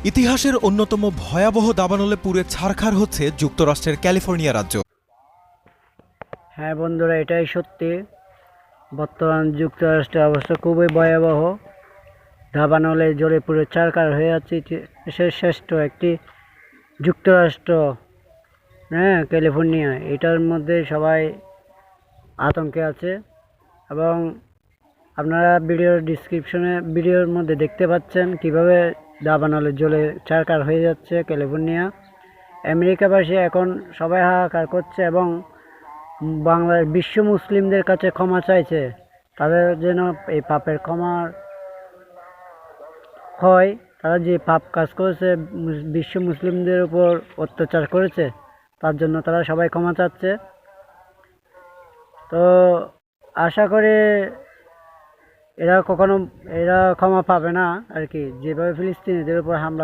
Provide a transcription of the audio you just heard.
ইতিহাসের অন্যতম ভয়াবহ দাবানলে পুড়ে ছারখার হচ্ছে যুক্তরাষ্ট্রের ক্যালিফোর্নিয়া রাজ্য। হ্যাঁ বন্ধুরা, এটাই সত্যি। বর্তমান যুক্তরাষ্ট্রের অবস্থা খুবই ভয়াবহ। দাবানলে জ্বলে পুড়ে ছারখার হয়ে যাচ্ছে দেশের শ্রেষ্ঠ একটি যুক্তরাষ্ট্র, হ্যাঁ ক্যালিফোর্নিয়া। এটার মধ্যে সবাই আতঙ্কে আছে এবং আপনারা ভিডিওর মধ্যে দেখতে পাচ্ছেন কিভাবে দাবানলে জ্বলে ছারখার হয়ে যাচ্ছে ক্যালিফোর্নিয়া। আমেরিকাবাসী এখন সবাই হাহাকার করছে এবং বিশ্ব মুসলিমদের কাছে ক্ষমা চাইছে, তাদের যেন এই পাপের ক্ষমা হয়। তারা যে পাপ কাজ করেছে, বিশ্ব মুসলিমদের উপর অত্যাচার করেছে, তার জন্য তারা সবাই ক্ষমা চাচ্ছে। তো আশা করি এরা ক্ষমা পাবে না আর কি, যেভাবে ফিলিস্তিনিদের উপর হামলা